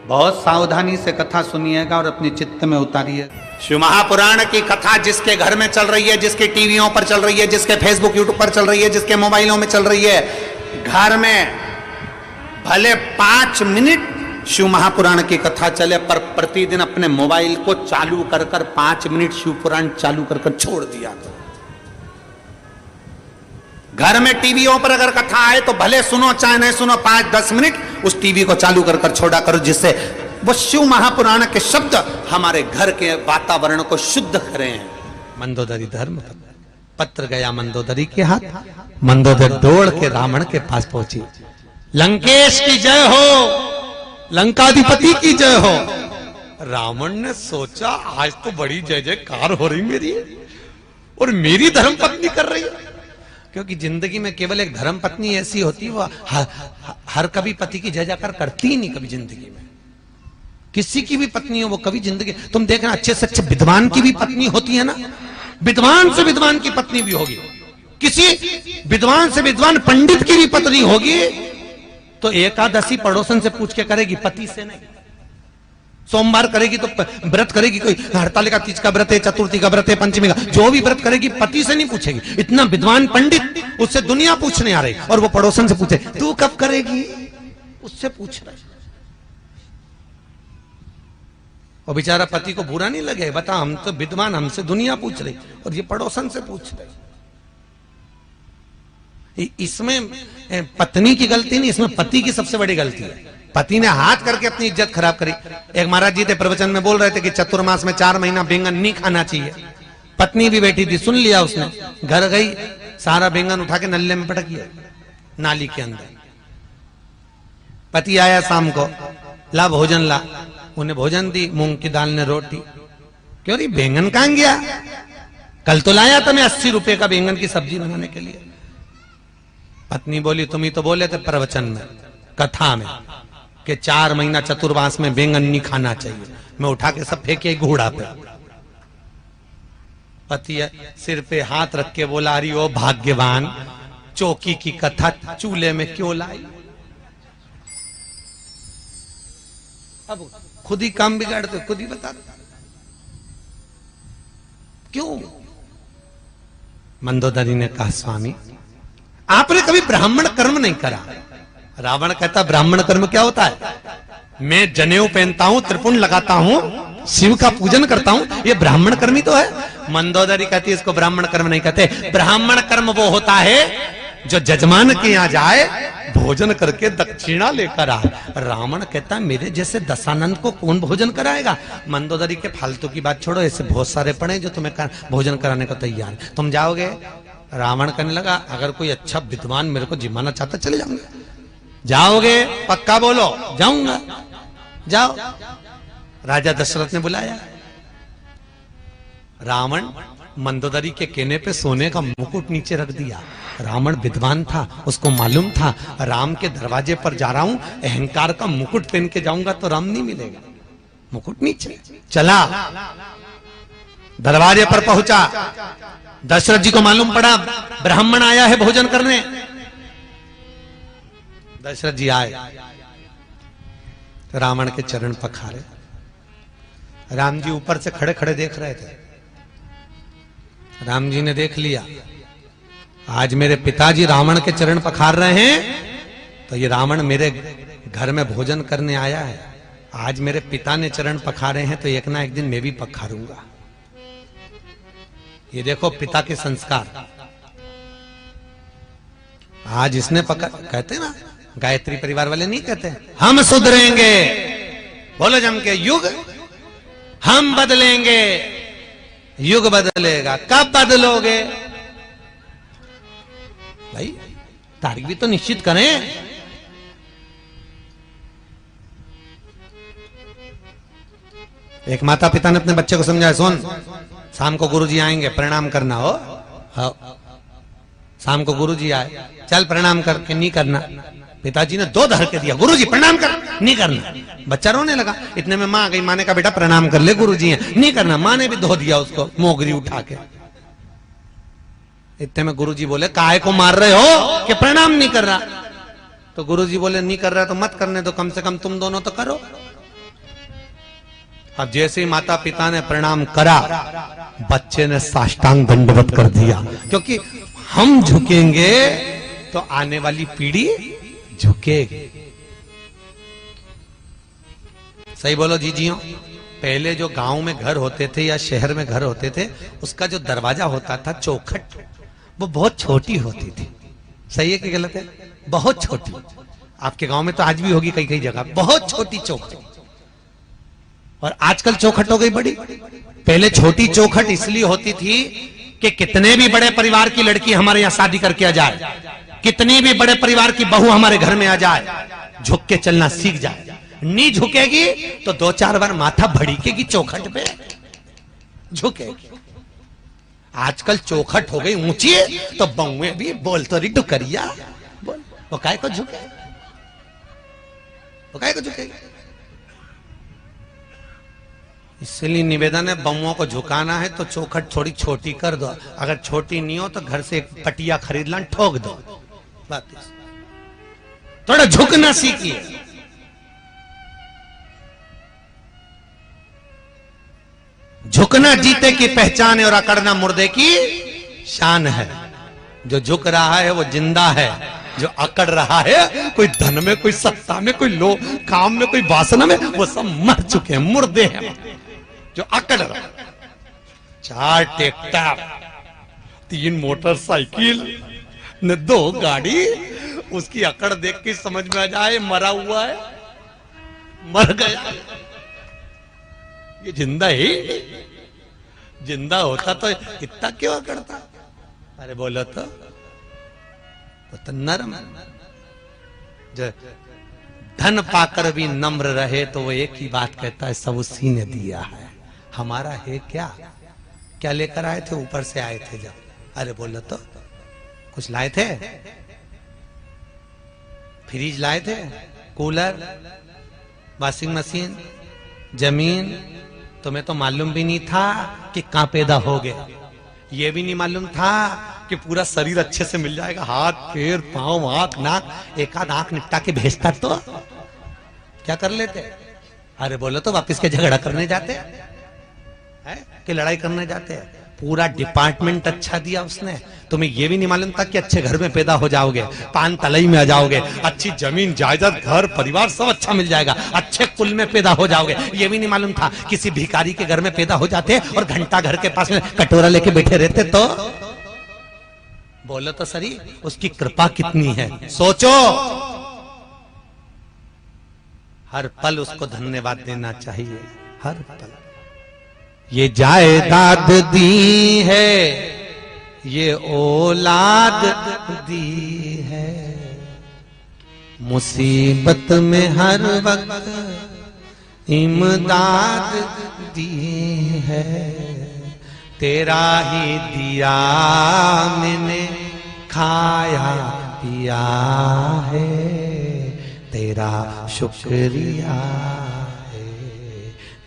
बहुत सावधानी से कथा सुनिएगा और अपने चित्त में उतारिए। शिव महापुराण की कथा जिसके घर में चल रही है, जिसके टीवियों पर चल रही है, जिसके फेसबुक यूट्यूब पर चल रही है, जिसके मोबाइलों में चल रही है, घर में भले 5 मिनट शिव महापुराण की कथा चले, पर प्रतिदिन अपने मोबाइल को चालू कर 5 मिनट शिव पुराण चालू कर छोड़ दिया करो। घर में टीवियों पर अगर कथा आए तो भले सुनो चाहे नहीं सुनो, 5-10 मिनट उस टीवी को चालू कर छोड़ा करो, जिससे वो शिव महापुराण के शब्द हमारे घर के वातावरण को शुद्ध करें। मंदोदरी धर्म पत्र गया मंदोदरी के हाथ, मंदोदरी दौड़ के रावण के पास पहुंची। लंकेश की जय हो, लंकाधिपति की जय हो। रावण ने सोचा आज तो बड़ी जय जयकार हो रही मेरी, और मेरी धर्म पत्नी कर रही है। क्योंकि जिंदगी में केवल एक धर्म पत्नी ऐसी होती, वो हर कभी पति की जय जयकार करती ही नहीं कभी जिंदगी में। किसी की भी पत्नी हो वो कभी जिंदगी, तुम देखना अच्छे से अच्छे विद्वान की भी पत्नी होती है ना, विद्वान से विद्वान की पत्नी भी होगी, किसी विद्वान से विद्वान पंडित की भी पत्नी होगी तो एकादशी पड़ोसन से पूछ के करेगी, पति से नहीं। सोमवार करेगी तो व्रत करेगी, कोई हड़तालिका तीज का व्रत है, चतुर्थी का व्रत है, पंचमी का, जो भी व्रत करेगी पति से नहीं पूछेगी। इतना विद्वान पंडित, उससे दुनिया पूछने आ रही और वो पड़ोसन से पूछे तू कब करेगी, उससे पूछ रहे। और बेचारा पति को बुरा नहीं लगे, बता हम तो विद्वान, हमसे दुनिया पूछ रही और ये पड़ोसन से पूछ रही। इसमें पत्नी की गलती नहीं, इसमें पति की सबसे बड़ी गलती है। पति ने हाथ करके अपनी इज्जत खराब करी। एक महाराज जी थे प्रवचन में बोल रहे थे कि चतुर्मास में 4 महीना बैंगन नहीं खाना चाहिए। पत्नी भी बैठी थी, सुन लिया उसने, घर गई, सारा बैंगन उठा के नल्ले में पटक दिया नाली के अंदर। पति आया शाम को, ला भोजन ला, उन्हें भोजन दी, मूंग की दाल ने रोटी। क्यों रही बैंगन कहां गया, कल तो लाया था मैं 80 रुपए का बैंगन की सब्जी बनाने के लिए। पत्नी बोली तुम ही तो बोले थे प्रवचन में, कथा में, कि 4 महीना चतुर्मास में बैंगन नहीं खाना चाहिए। मैं उठा के सब फेंके घोड़ा पे। पति सिर पे हाथ रख के बोला, अरे ओ भाग्यवान, चौकी की कथा चूल्हे में क्यों लाई। अब खुद ही काम बिगाड़ते, खुद ही बता क्यों। मंदोदरी ने कहा स्वामी आपने कभी ब्राह्मण कर्म नहीं करा। रावण कहता ब्राह्मण कर्म क्या होता है, मैं जनेऊ पहनता हूं, त्रिपुंड लगाता हूं, शिव का पूजन करता हूं, ये ब्राह्मण कर्म ही तो है। मंदोदरी कहती है इसको ब्राह्मण कर्म नहीं कहते। ब्राह्मण कर्म वो होता है जो जजमान के यहां जाए, भोजन करके दक्षिणा लेकर आए। रावण कहता मेरे जैसे दशानंद को कौन भोजन कराएगा। मंदोदरी के फालतू की बात छोड़ो, ऐसे बहुत सारे पड़े जो तुम्हें भोजन कराने को तैयार, तुम जाओगे। रावण कहने लगा अगर कोई अच्छा विद्वान मेरे को जिमाना चाहता चले जाऊंगा। जाओगे पक्का बोलो, जाऊंगा, जाओ। राजा दशरथ ने बुलाया। रावण मंदोदरी के कहने पे सोने का मुकुट नीचे रख दिया। रावण विद्वान था, उसको मालूम था राम के दरवाजे पर जा रहा हूं, अहंकार का मुकुट पहन के जाऊंगा तो राम नहीं मिलेगा। मुकुट नीचे चला, दरवाजे पर पहुंचा। दशरथ जी को मालूम पड़ा ब्राह्मण आया है भोजन करने। दशरथ जी आए, रावण के चरण पखारे। राम जी ऊपर से खड़े खड़े देख रहे थे। राम जी ने देख लिया आज मेरे पिताजी रावण के चरण पखार रहे हैं, तो ये रावण मेरे घर में भोजन करने आया है। आज मेरे पिता ने चरण पखारे हैं तो एक ना एक दिन मैं भी पखारूंगा। ये देखो पिता के संस्कार। आज इसने कहते ना, गायत्री परिवार वाले नहीं कहते हम सुधरेंगे, बोलो जम के, युग हम बदलेंगे, युग बदलेगा। कब बदलोगे भाई, तारीख भी तो निश्चित करें। एक माता पिता ने अपने बच्चे को समझाया, सुन शाम को गुरुजी आएंगे, प्रणाम करना हो। हाँ, शाम को गुरुजी आए, चल प्रणाम करके नहीं करना। पिताजी ने 2 धर के दिया, गुरुजी प्रणाम कर, नहीं करना। बच्चा रोने लगा। इतने में माँ गई, माँ ने कहा बेटा प्रणाम कर ले, गुरुजी हैं, नहीं करना। माँ ने भी धो दिया उसको मोगरी उठा के। इतने में गुरुजी बोले काहे को मार रहे हो कि प्रणाम नहीं कर रहा। तो गुरुजी बोले नहीं कर रहा तो मत करने दो, कम से कम तुम दोनों तो करो। अब जैसे ही माता पिता ने प्रणाम करा, बच्चे ने साष्टांग दंडवत कर दिया, क्योंकि हम झुकेंगे तो आने वाली पीढ़ी झुकेगी। सही बोलो जीजियों। पहले जो गांव में घर होते थे या शहर में घर होते थे, उसका जो दरवाजा होता था चौखट, वो बहुत छोटी होती थी। सही है कि गलत है? बहुत छोटी। आपके गांव में तो आज भी होगी कई कई जगह, बहुत छोटी चौखट। और आजकल चौखट हो गई बड़ी। पहले छोटी चौखट इसलिए होती थी कि कितने भी बड़े परिवार की लड़की हमारे यहां शादी करके आ जाए, कितनी भी बड़े परिवार की बहू हमारे घर में आ जाए, झुक के चलना सीख जाए। नहीं झुकेगी तो 2-4 बार माथा भड़केगी चौखट पे, झुकेगी। आजकल चौखट हो गई ऊंची, तो बहुएं भी बोल तो रही डुकरिया बोल, वो काय को झुके, वो काय को झुकेगी। इसलिए निवेदन है, बहुओं को झुकाना है तो चौखट थोड़ी छोटी कर दो। अगर छोटी नहीं हो तो घर से एक पटिया खरीद ला, ठोक दो। बात थोड़ा झुकना सीखिए। झुकना जीते की पहचान है और अकड़ना मुर्दे की शान है। जो झुक रहा है वो जिंदा है, जो अकड़ रहा है कोई धन में, कोई सत्ता में, कोई लो काम में, कोई वासना में, वो सब मर चुके हैं, मुर्दे हैं। जो अकड़ रहा, 4 ट्रैक्टर, 3 मोटरसाइकिल न 2 गाड़ी, उसकी अकड़ देख के समझ में आ जाए मरा हुआ है, मर गया। ये जिंदा ही, जिंदा होता तो इतना क्यों अकड़ता? अरे बोलो तो नरम। जो धन पाकर भी नम्र रहे तो वो एक ही बात कहता है, सब उसी ने दिया है, हमारा है क्या? क्या लेकर आए थे? ऊपर से आए थे जब। अरे बोलो तो कुछ लाए थे? फ्रिज लाए थे, कूलर, वॉशिंग मशीन, जमीन। तुम्हें तो मालूम भी नहीं था कि कहां पैदा हो गए, ये भी नहीं मालूम था कि पूरा शरीर अच्छे से मिल जाएगा, हाथ पैर पांव आंख नाक, एक आध आंख निपटा के भेजता तो क्या कर लेते? अरे बोलो तो वापिस के झगड़ा करने जाते हैं कि लड़ाई करने जाते हैं? पूरा डिपार्टमेंट अच्छा दिया उसने। तुम्हें यह भी नहीं मालूम था कि अच्छे घर में पैदा हो जाओगे, पान तलई में आ जाओगे, अच्छी जमीन जायदाद घर परिवार सब अच्छा मिल जाएगा, अच्छे कुल में पैदा हो जाओगे। ये भी नहीं मालूम था किसी भिखारी के घर में पैदा हो जाते और घंटा घर के पास में कटोरा लेके बैठे रहते तो? बोलो तो सही, उसकी कृपा कितनी है, सोचो। हर पल उसको धन्यवाद देना चाहिए, हर पल। ये जायदाद दी है, ये औलाद दी है, मुसीबत में हर वक्त इमदाद दी है, तेरा ही दिया मैंने खाया पिया है, तेरा शुक्रिया है,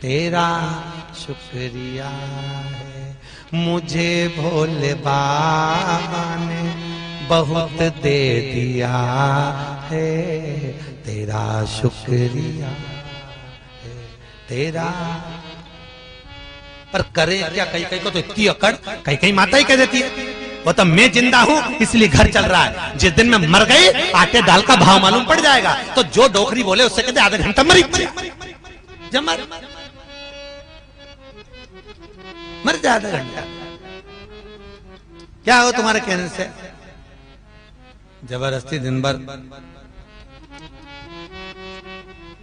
तेरा शुक्रिया है। मुझे भोले बाबा ने बहुत दे दिया है, तेरा शुक्रिया है, तेरा। पर करे क्या? कई कई को तो इतनी अकड़, कई कई माता ही कह देती है वो तो मैं जिंदा हूं इसलिए घर चल रहा है, जिस दिन मैं मर गई आटे दाल का भाव मालूम पड़ जाएगा। तो जो डोकरी बोले उससे कहते आधा घंटा मरी जब मर जा, आधा घंटा क्या हो तुम्हारे कहने से? जबरदस्ती दिन भर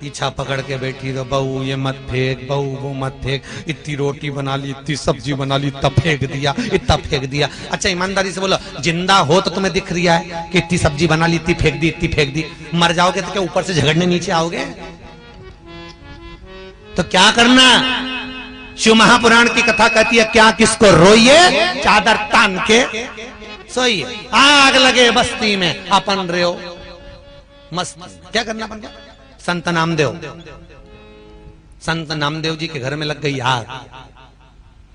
पीछा पकड़ के बैठी तो बहू ये मत फेंक, बहू वो मत फेंक, इतनी रोटी बना ली, इतनी सब्जी बना ली, इतना फेंक दिया, इतना फेंक दिया। अच्छा ईमानदारी से बोलो, जिंदा हो तो तुम्हें दिख रहा है कि इतनी सब्जी बना ली, इतनी फेंक दी, इतनी फेंक दी। मर जाओगे तो क्या ऊपर से झगड़ने नीचे आओगे? तो क्या करना? शिव महापुराण की कथा कहती है, क्या किसको रोइए चादर तान के सोइए, आग लगे बस्ती में अपन रहो मस्त। क्या करना पड़ेगा? संत नामदेव जी के घर में लग गई आग।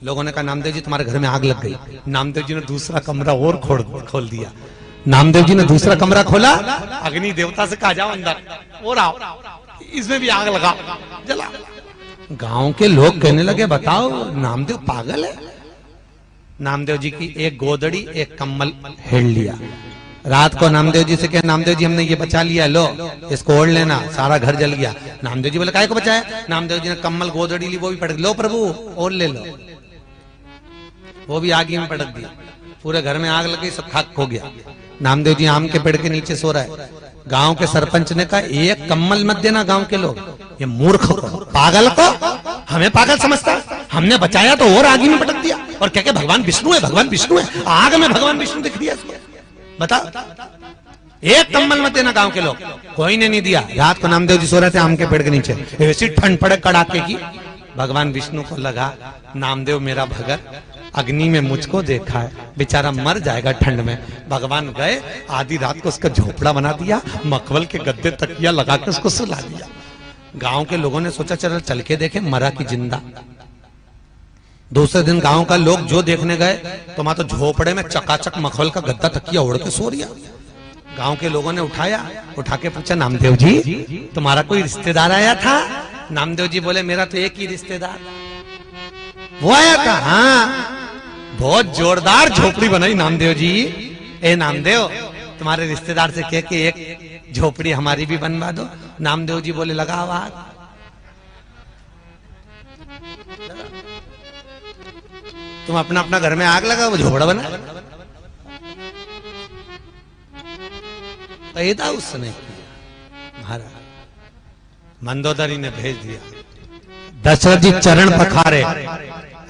लोगों ने कहा नामदेव जी तुम्हारे घर में आग लग गई। नामदेव जी ने दूसरा कमरा और खोल दिया। नामदेव जी ने दूसरा कमरा खोला, अग्नि देवता से कहा जाओ अंदर और आओ, इसमें भी आग लगा, जला। गांव के लोग कहने लगे बताओ नामदेव पागल है। नामदेव जी की एक गोदड़ी एक कम्बल हेड़ लिया। रात को नामदेव जी से कहा नामदेव जी हमने ये बचा लिया, लो इसको ओढ़ लेना, सारा घर जल गया। नामदेव जी बोले काहे को बचाया? नामदेव जी ने कम्बल गोदड़ी ली, वो भी पटक, लो प्रभु ओढ़ ले लो, वो भी आग में पटक दी। पूरे घर में आग लग गई, सब खाक हो गया। नामदेव जी आम के पेड़ के नीचे सो रहा है। गांव के सरपंच ने कहा एक कम्बल मत देना गांव के लोग, ये मूर्ख को, पागल को हमें पागल समझता, हमने बचाया तो और आग में पटक दिया, और क्या क्या भगवान विष्णु है, भगवान विष्णु है, आग में भगवान विष्णु दिख दिया। बता, एक कम्बल मत देना गांव के लोग। कोई ने नहीं दिया। रात को नामदेव जी सो रहे थे आम के पेड़ के नीचे, ऐसी ठंड पड़े कड़ाके की। भगवान विष्णु को लगा नामदेव मेरा भगत अग्नि में मुझको देखा है, बेचारा मर जाएगा ठंड में। भगवान गए, आधी रात को उसका झोपड़ा बना दिया, मखमल के गद्दे तकिया लगा के उसको सुला दिया। गांव के लोगों ने सोचा चल के देखे, मरा कि जिंदा। दूसरे दिन गांव का लोग जो देखने गए तो मां तो झोपड़े में चकाचक मखमल का गद्दा तकिया ओढ़ के सो रिया। गांव के लोगों ने उठा के पूछा नामदेव जी तुम्हारा कोई रिश्तेदार आया था? नामदेव जी बोले मेरा तो एक ही रिश्तेदार वो आया था। हाँ, बहुत जोरदार झोपड़ी बनाई नामदेव जी। ए नामदेव तुम्हारे रिश्तेदार से कह के एक झोपड़ी हमारी भी बनवा दो। नामदेव जी बोले लगा आवाज। तुम अपना अपना घर में आग लगा, वो झोपड़ा बना। पैदा उसने किया। महाराज मंदोदरी ने भेज दिया, दशरथ जी चरण पखारे,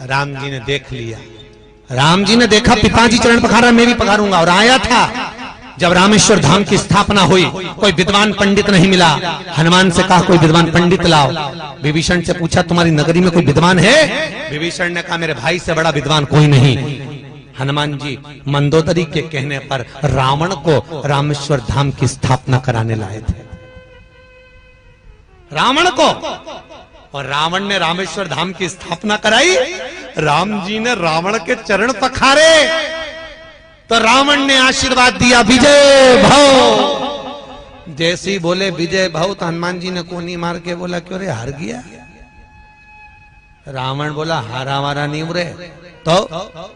राम जी ने देख लिया। राम जी ने देखा पिताजी चरण पखारा, मैं भी पखारूंगा। और आया था जब रामेश्वर धाम की स्थापना हुई, कोई विद्वान पंडित नहीं मिला। हनुमान से कहा कोई विद्वान पंडित लाओ। विभीषण से पूछा तुम्हारी नगरी में कोई विद्वान है? विभीषण ने कहा मेरे भाई से बड़ा विद्वान कोई नहीं। हनुमान जी मंदोदरी के कहने पर रावण को रामेश्वर धाम की स्थापना कराने लाए थे। रावण को, और रावण ने रामेश्वर धाम की स्थापना कराई। राम जी ने रावण के चरण पखारे तो रावण ने आशीर्वाद दिया विजय भव। जैसे ही बोले विजय भव तो हनुमान जी ने कोनी मार के बोला क्यों रे हार गया? रावण बोला हारा वारा नहीं उरे, तो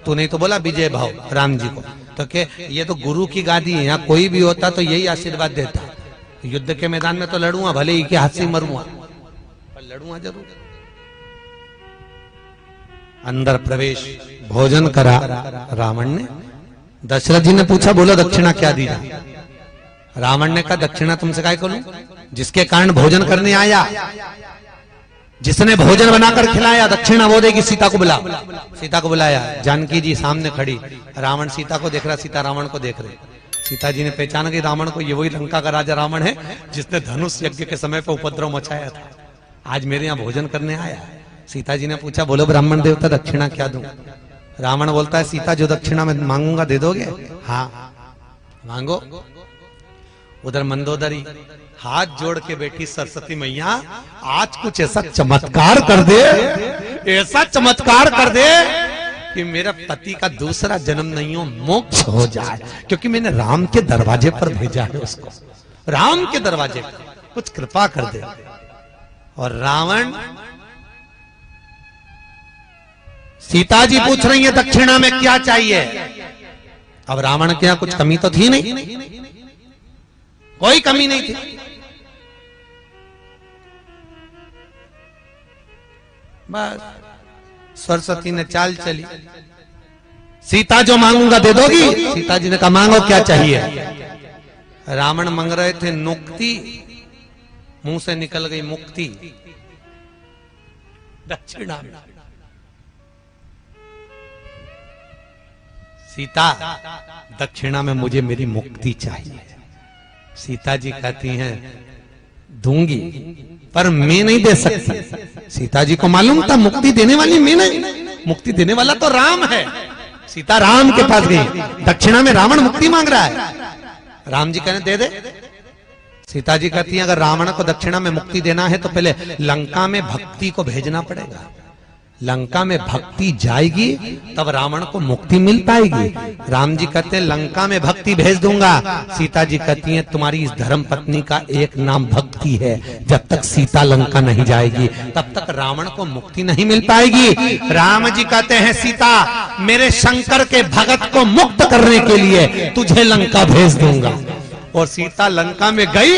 तू नहीं तो बोला विजय भव राम जी को। तो के ये तो गुरु की गादी है, यहाँ कोई भी होता तो यही आशीर्वाद देता। युद्ध के मैदान में तो लड़ूंगा, भले ही के हाथ से मरूंगा, पर लड़ूंगा जरूर। अंदर प्रवेश भोजन करा रावण ने। दशरथ जी ने पूछा बोलो दक्षिणा क्या दी? रावण ने कहा दक्षिणा तुमसे काय करूं? जिसके कारण भोजन करने आया, जिसने भोजन बनाकर खिलाया, दक्षिणा वो देगी। सीता को बुला, सीता को बुलाया। जानकी जी सामने खड़ी, रावण सीता को देख रहा, सीता रावण को देख रहे। सीता जी ने पहचान गई रावण को, ये वही लंका का राजा रावण है जिसने धनुष यज्ञ के समय पर उपद्रव मचाया था, आज मेरे यहाँ भोजन करने आया। सीता जी ने पूछा बोलो ब्राह्मण देवता दक्षिणा क्या दूं? रावण बोलता है सीता जो दक्षिणा में मांगूंगा दे दोगे? हाँ मांगो। उधर मंदोदरी हाथ जोड़ के बैठी, सरस्वती मैया आज कुछ ऐसा चमत्कार कर दे, ऐसा चमत्कार कर दे कि मेरा पति का दूसरा जन्म नहीं हो, मोक्ष हो जाए, क्योंकि मैंने राम के दरवाजे पर भेजा है उसको, राम के दरवाजे पर कुछ कृपा कर दे। और रावण, सीता जी पूछ रही है दक्षिणा में क्या चाहिए? अब रावण के यहां कुछ कमी तो थी नहीं, कोई कमी नहीं थी। बस सरस्वती ने चाल चली, सीता जो मांगूंगा दे दोगी? सीता जी ने कहा मांगो क्या चाहिए? रावण मांग रहे थे मुक्ति, मुंह से निकल गई मुक्ति दक्षिणा में। सीता दक्षिणा में मुझे मेरी मुक्ति चाहिए। सीता जी कहती हैं दूंगी पर मैं नहीं दे सकती। सीता जी को मालूम था मुक्ति देने वाली मैं नहीं, मुक्ति देने वाला तो राम है। सीता राम के पास गई, दक्षिणा में रावण मुक्ति मांग रहा है। राम जी कहने दे दे। सीता जी कहती हैं अगर रावण को दक्षिणा में मुक्ति देना है तो पहले लंका में भक्ति को भेजना पड़ेगा। लंका में भक्ति जाएगी तब रावण को मुक्ति मिल पाएगी। राम जी कहते हैं लंका में भक्ति भेज दूंगा। सीता जी कहती हैं तुम्हारी इस धर्म पत्नी का एक नाम भक्ति है, जब तक सीता लंका नहीं जाएगी तब तक रावण को मुक्ति नहीं मिल पाएगी। राम जी कहते हैं सीता मेरे शंकर के भगत को मुक्त करने के लिए तुझे लंका भेज दूंगा। और सीता लंका में गई,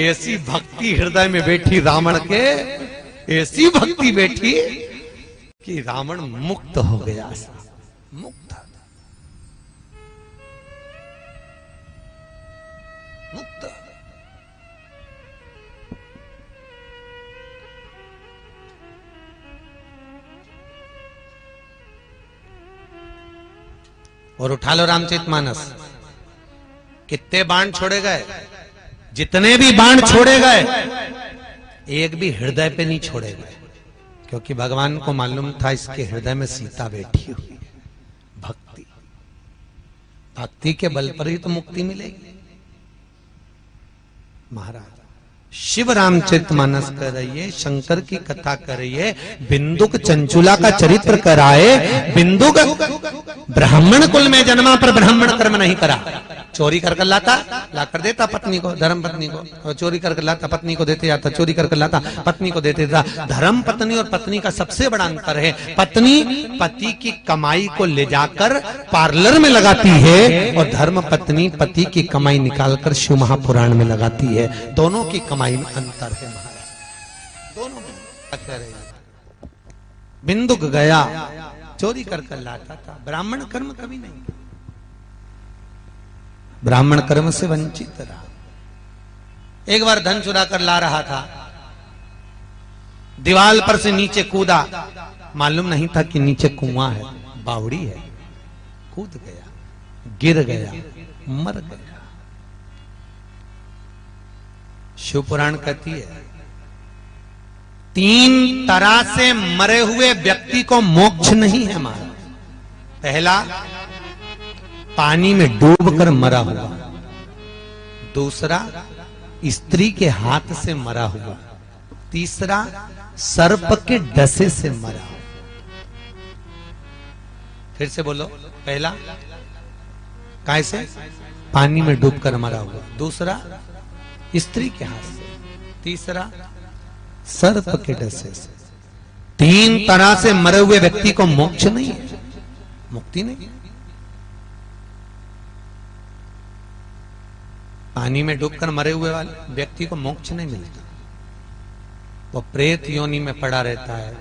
ऐसी भक्ति हृदय में बैठी रावण के, ऐसी भक्ति बैठी कि रावण मुक्त हो गया। मुक्त मुक्त। और उठा लो रामचरितमानस, कितने बाण छोड़े गए, जितने भी बाण छोड़े गए एक भी हृदय पे नहीं छोड़े गए, क्योंकि भगवान को मालूम था इसके हृदय में सीता बैठी हुई है। भक्ति, भक्ति के बल पर ही तो मुक्ति मिलेगी। महाराज शिव रामचरितमानस कर रही है, शंकर की कथा कर रही है, बिंदुक चंचुला का चरित्र कराए। बिंदुक ब्राह्मण कुल में जन्मा पर ब्राह्मण कर्म नहीं करा, चोरी कर लाता, ला कर देता पत्नी को, धर्म पत्नी को, और चोरी कर लाता पत्नी को देते जाता, चोरी कर लाता पत्नी को देते जाता। धर्म पत्नी और पत्नी का सबसे बड़ा अंतर है, पत्नी पति की कमाई को ले जाकर पार्लर में लगाती है और धर्म पत्नी पति की कमाई निकालकर शिव महापुराण में लगाती है। दोनों की कमाई में अंतर है महाराज, दोनों में। बिंदुक गया चोरी कर लाता था, ब्राह्मण कर्म कभी नहीं, ब्राह्मण कर्म से वंचित रहा। एक बार धन चुरा कर ला रहा था, दीवार पर से नीचे कूदा, मालूम नहीं था कि नीचे कुआं है, बावड़ी है, कूद गया, गिर गया, मर गया। शिव पुराण कहती है 3 तरह से मरे हुए व्यक्ति को मोक्ष नहीं है महाराज। पहला, पानी में डूबकर मरा हुआ। दूसरा, स्त्री के हाथ से मरा हुआ। तीसरा, सर्प के डसे से मरा। फिर से बोलो, पहला कैसे? पानी में डूबकर मरा हुआ। दूसरा, स्त्री के हाथ से। तीसरा, सर्प के डसे से। 3 तरह से मरे हुए व्यक्ति को मोक्ष नहीं है, मुक्ति नहीं। पानी में डूबकर मरे हुए वाले व्यक्ति को मोक्ष नहीं मिलता, वो प्रेत योनि में पड़ा रहता है,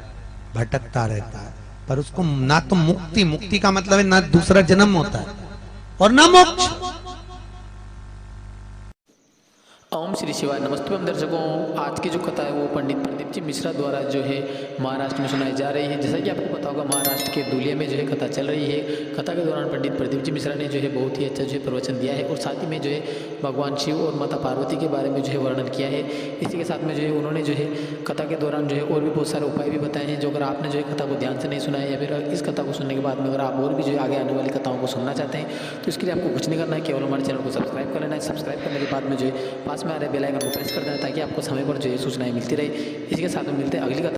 भटकता रहता है, पर उसको ना तो मुक्ति का मतलब है ना दूसरा जन्म होता है और ना मोक्ष। ओम श्री शिवाय। नमस्ते हम दर्शकों, आज की जो कथा है वो पंडित प्रदीप जी मिश्रा द्वारा जो है महाराष्ट्र में सुनाई जा रही है। जैसा कि आपको पता होगा महाराष्ट्र के धुलिया में जो है कथा चल रही है। कथा के दौरान पंडित प्रदीप जी मिश्रा ने जो है बहुत ही अच्छा जो है प्रवचन दिया है और साथ ही में जो है भगवान शिव और माता पार्वती के बारे में जो है वर्णन किया है। इसी के साथ में जो है उन्होंने जो है कथा के दौरान जो है और भी बहुत सारे उपाय भी बताए हैं, जो अगर आपने जो है कथा को ध्यान से नहीं सुना है या फिर इस कथा को सुनने के बाद में अगर आप और भी जो है आगे आने वाली कथाओं को सुनना चाहते हैं तो इसके लिए आपको कुछ नहीं करना है, केवल हमारे चैनल को सब्सक्राइब कर लेना है। सब्सक्राइब करने के बाद में जो है पास में आ रहे बेल आइकन को प्रेस कर देना ताकि आपको समय पर जो है सूचनाएं मिलती रहे। इसी के साथ में मिलते हैं अगली कथा।